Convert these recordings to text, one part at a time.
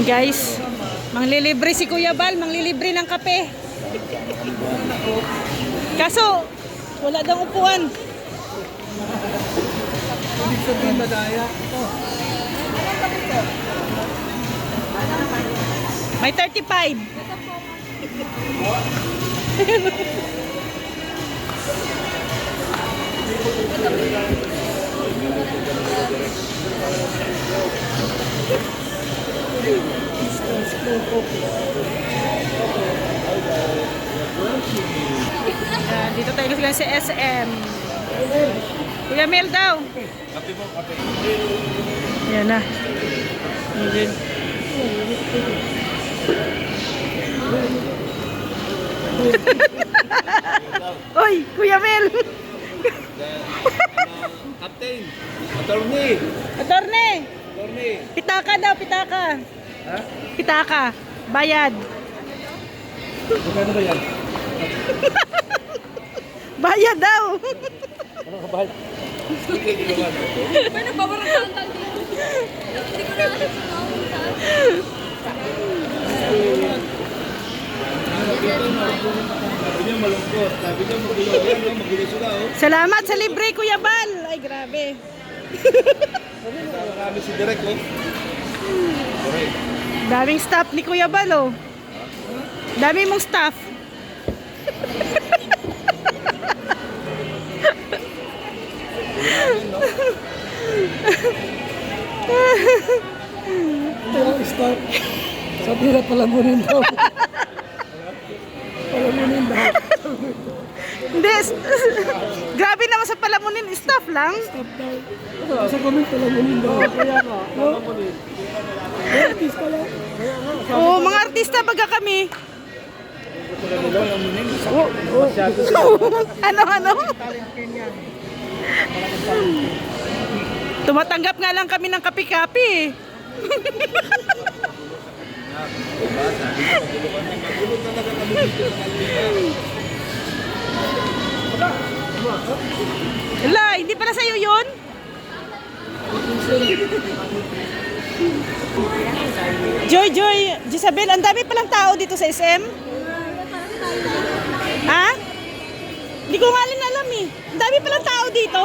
Guys, manglilibre si Kuya Bal, manglilibre ng kape. Kaso, wala daw upuan. Ibig sabihin madaya. May 35. Dito tayo lang sa SM. Kuya Mel daw. Kape mo, kape. Yan na. Oy, Kuya Mel. Captain. Attorney. Attorney. Attorney. Pitaka daw, pitaka. Ha? Pitaka. Bayad. Magkano ba yan? Bayad daw. Ano ka bayad? Hindi ko naman. May nagbabarang tang dito. Hindi ko na alam sa Sabi niya malungkot. Sabi niya magulo yan. Magulo sila. Salamat sa libre, Kuya Bal. Ay, grabe. Marami si Direk. Direk. Daming staff ni Kuya Bal, oh. Dami mong staff. Stop. Sabi na palamunin daw. Palamunin daw. Hindi. Grabe naman sa palamunin. Staff lang. Stop daw. Sa comment palamunin daw. Kaya nga. Palamunin. Artista lang. Oo, mga artista baga kami. Ano? Tumatanggap nga lang kami ng kapi-kapi. Wala, hindi pala sa'yo yun? Joy, Jezabel, ang dami palang tao dito sa SM. Ha? Hindi ko nga rin alam eh. Ang dami palang tao dito.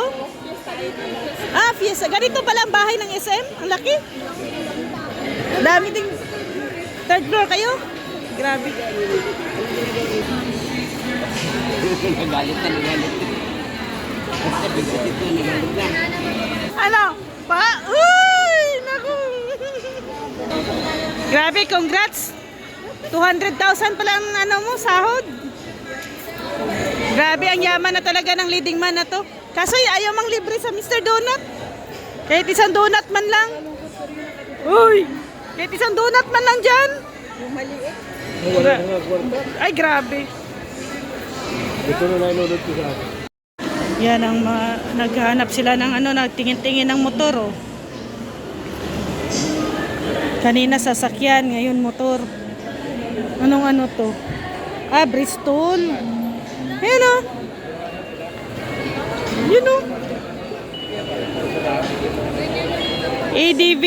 Ah, fiesta. Ganito pala ang bahay ng SM? Ang laki. Dami ding... Third floor kayo? Grabe. Nagalit na. Ano? Pa? Uy! Naku! Grabe, congrats! 200,000 pala ang ano mo, sahod. Grabe, ang yaman na talaga ng leading man na to. Kaso ayaw mang libre sa Mr. Donut. Kahit isang donut man lang. Uy! Kahit isang donut man lang dyan. Ay, grabe. Ito na nalulod ko sa akin. Yan ang naghahanap sila ng ano, nagtingin-tingin ng motor, oh. Kanina sasakyan, ngayon motor. Anong ano to? Ah, Bristol. Ayan, oh. Yun, oh. ADV.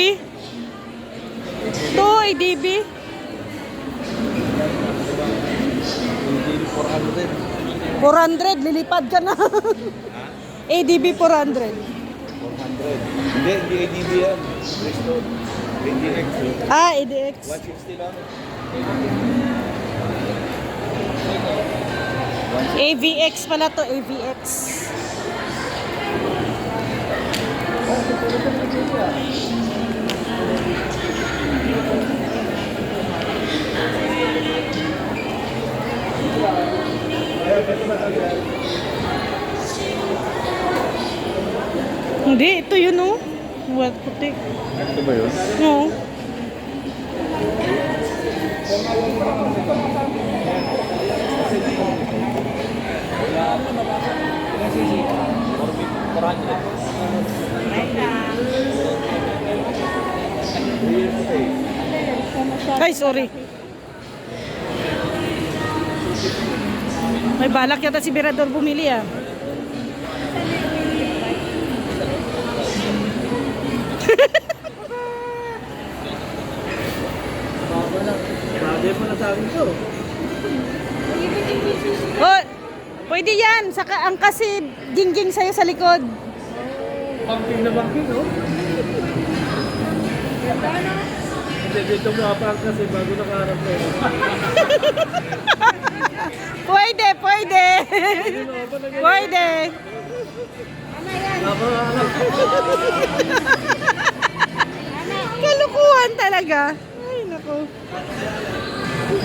To, ADV. 400, lilipad ka na. ADB 400. 400. Hindi ADB yan. Bristol. ADX. Ah, ADX. 160 lang. AVX pala to, AVX. Hindi, ito yun, oh. What puti? Ito ba yun? No. Ay, sorry. May balak yata si Berador bumili, ah. Hindi mo na sa akin to. Oh, pwede yan. Saka ang kasi gingging sa'yo sa likod. Banking na banking, no? Hindi, dito mo aparang kasi bago nakaharap ko. Pwede, pwede. Pwede. Kalukuhan talaga. Ay, naku.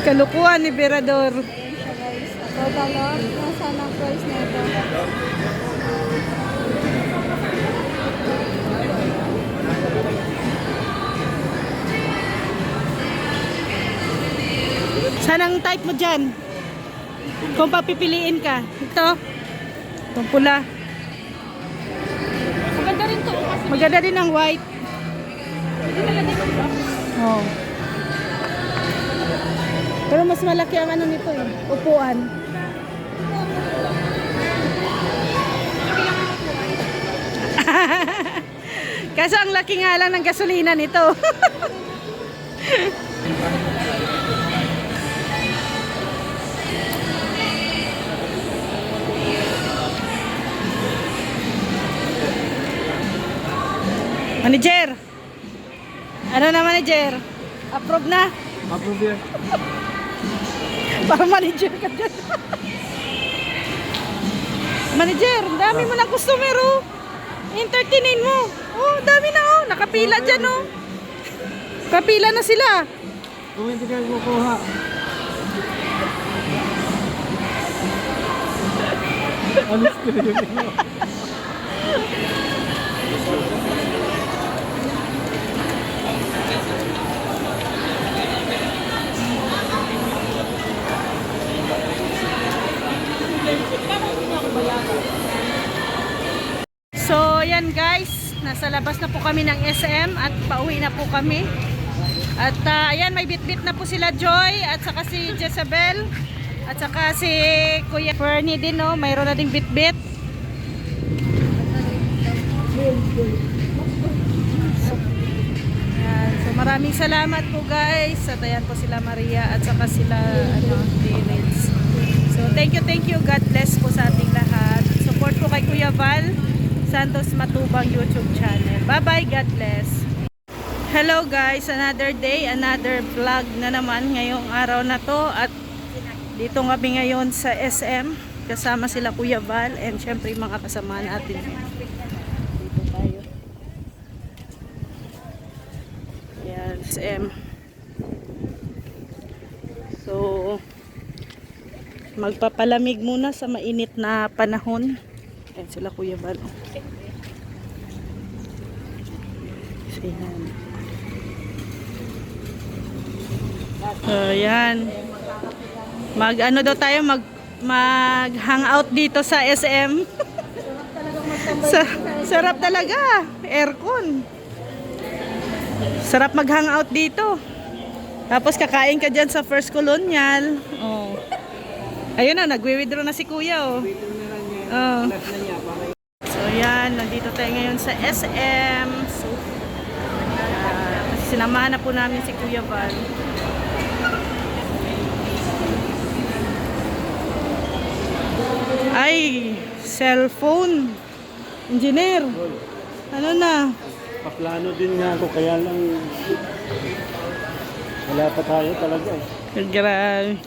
Kalukuhan ni Berador. Total loss. Nasaan ang price na ito? Saan ang type mo dyan? Kung papipiliin ka. Ito. Itong pula. Maganda rin to. Kasi Maganda din ang white. hindi maganda yung box. Oh. Pero mas malaki ang ano nito eh. Upuan. Kaso ang laki nga lang ng gasolina nito. Manager. Ano na manager? Approve na? Approve yan. Para manager ka dyan. Manager, dami mo na customer oh. Entertainin mo. Oh, dami na oh. Nakapila dyan oh. Kapila na sila. Kung hindi kayo kukuha. Alis ko na yun. So, yan guys. Nasa labas na po kami ng SM at pauwi na po kami. At ayan, may bit-bit na po sila Joy at saka si Jezabel at saka si Kuya Fernie din oh, mayroon na ding bit-bit. Ayan, so maraming salamat po guys. At ayan po sila Maria at saka sila Davids. So thank you, God bless po sa ating lahat. Support po kay Kuya Val Santos Matubang YouTube channel. Bye bye, God bless. Hello guys, another day, another vlog na naman ngayong araw na to at dito kami ngayon sa SM kasama sila Kuya Val and syempre yung mga kasama natin. Dito tayo. Ayan, SM. So, magpapalamig muna sa mainit na panahon. Ayan sila Kuya Val. Ayan. Ayan. Mag-ano daw tayo, mag hangout dito sa SM. Sarap talaga. Aircon. Sarap mag-hangout dito. Tapos kakain ka dyan sa First Colonial. Oh. Ayun na, nagwi-withdraw na si Kuya. Oh. Oh. So yan, nandito tayo ngayon sa SM. So, sinamahan na po namin si Kuya Val. Ay, cellphone. Engineer. Ano na? Paplano din nga ako kaya lang wala pa tayo talaga eh. Grabe.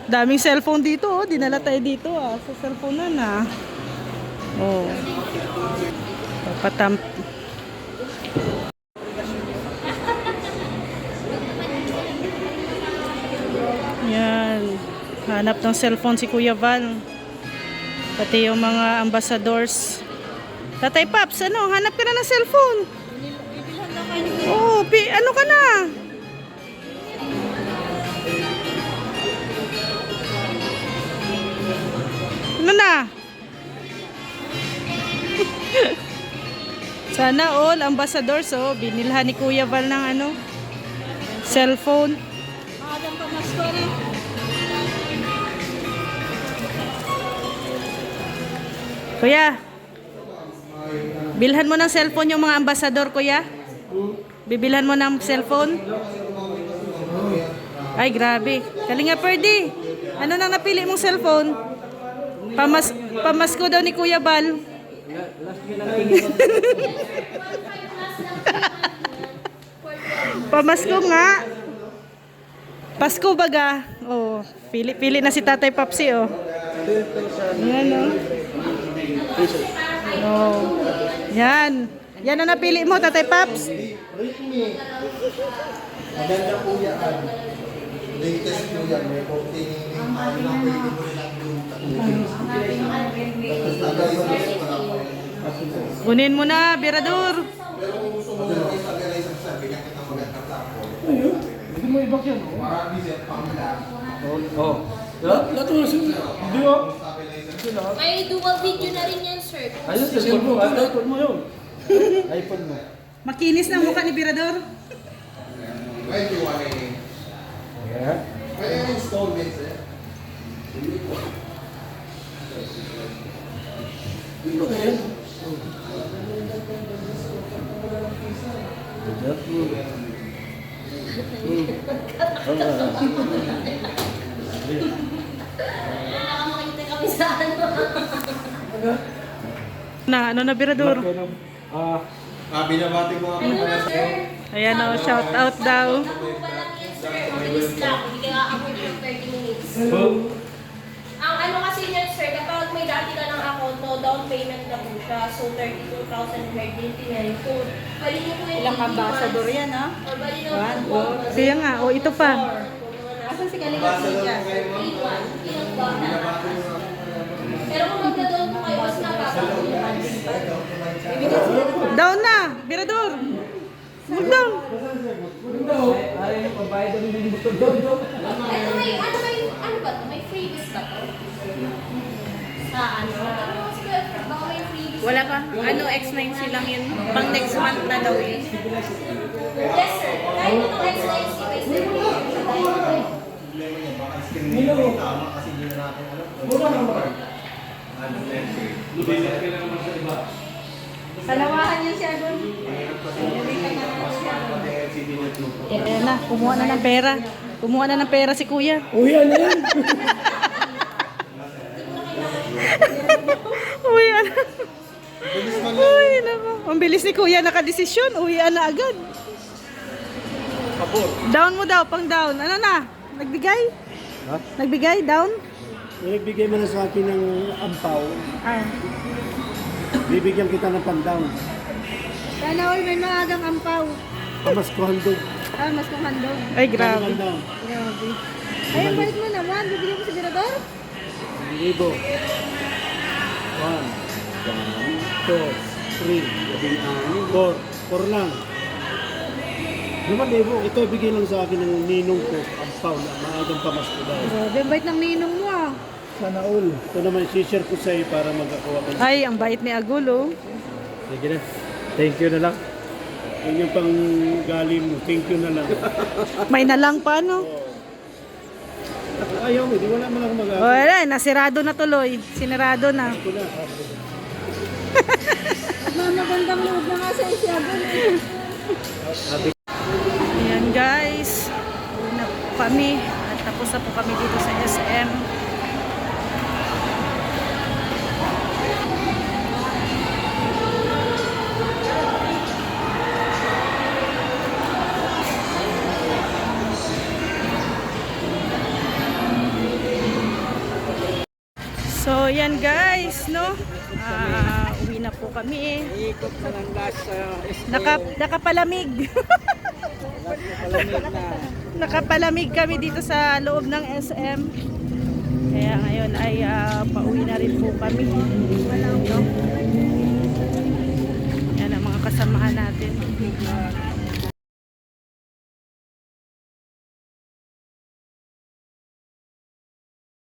Daming cellphone dito, oh. Dinala tayo dito, ah. Sa cellphone na. Oh. Papatamp. Yan. Hanap ng cellphone si Kuya Val. Pati yung mga ambassadors. Tatay Paps, ano? Hanap ka na ng cellphone. Oo, ano ka na? Ano na? Sana all ambassadors, oh, binilhan ni Kuya Val ng ano? Cellphone. Adam pa mas story. Kuya, bilhan mo ng cellphone yung mga ambasador, Kuya. Bibilhan mo ng cellphone. Ay, grabe. Kalinga Perdi, ano nang napili mong cellphone? Pamasko daw ni Kuya Bal. Pamasko nga. Pasko baga. Oh, pili na si Tatay Papsi, oh. Yan, oh. Oh. Yan. Yan ang napili mo, Tatay Paps. Maganda po yan. Latest po yan. May containing ano na pwede mo rin ang Kunin mo na, Birador. pero kung gusto mo yung stabilize ang sabi, bigyan kita magandang tapon. Hindi mo ibak yan. Marami siya pang lang. Oo. Lahat mo siya. Hindi mo. May dual video na rin yan, sir. Ayun, sa cellphone mo. iPhone mo yun. iPhone mo. Makinis na mukha ni Birador. When you want it. Yeah. Kaya installments eh. Ano ba yan? Nakamakita kami sa ano. Ano na Birador? Binabati ko ako mga sir. Ayan, oh, shout out daw. Nakuha lang yan, sir. Mabilis lang. Hindi ka aabot ng 30 minutes. Ang ano kasi niyan, sir, kapag may dati ka ng account, no, down payment na po siya. So, 32,000 herdinty na yun. So, bali niyo po yung Ilang ambassador yan, ha? Or bali na po. Kaya nga, oh, ito pa. Asan si Kalinga Siya? Pero kung magda-down po kayo, mas napapagod. Down na, Birador. Move down. Ayaw yung pambayad na yung butong doon. Ito ano ba to? May freebies ba to? Sa ano? Baka may freebies. Wala pa. Ano, X90 lang yun. Pang next month na daw yun. Yes, sir. Kahit ito X90 may freebies. Mura naman. Kalawahan niya siya doon. Ayan na, kumuha na ng pera. Kumuha na ng pera si Kuya. Uy, ano yan? Uwi na. Uy, nako. Ang bilis ni Kuya nakadesisyon. Uwi na agad. Down mo daw, pang down. Ano na? Nagbigay? Ha? Nagbigay, down? Nagbigay mo na sa akin ng ampaw. Ah. Bibigyan kita ng pandown. Sana all may maagang ampaw. Mas kuhandog. Ah, mas kumandog. Ay, grabe. Pandown. Grabe. Ay, ang bait mo naman. Bibigyan mo sa Birador? 1,000. 1, 2, 3, 4. 4 lang. 5,000. Ito bigay lang sa akin ng ninong ko. Ampaw na maagang pamasko daw. Grabe, ang bait ng ninong mo ah. Sana all. Ito naman share ko sa iyo para magkakuha ka. Ay, ang bait ni Agulo. Sige na. Thank you na lang. Yun yung pang galing mo. Thank you na lang. May nalang pa, no? Ayaw mo. Di wala mo lang mag-agaw. Wala, nasirado na tuloy. Sinirado na. Magandang loob na nga sa isyagon eh. Ayan guys. Uwi na po kami. At tapos na po kami dito sa SM. So, yan guys, no? Uwi na po kami. Ikot na lang last sa Nakapalamig. Nakapalamig kami dito sa loob ng SM. Kaya ngayon ay pauwi na rin po kami. No? Yan ang mga kasamahan natin.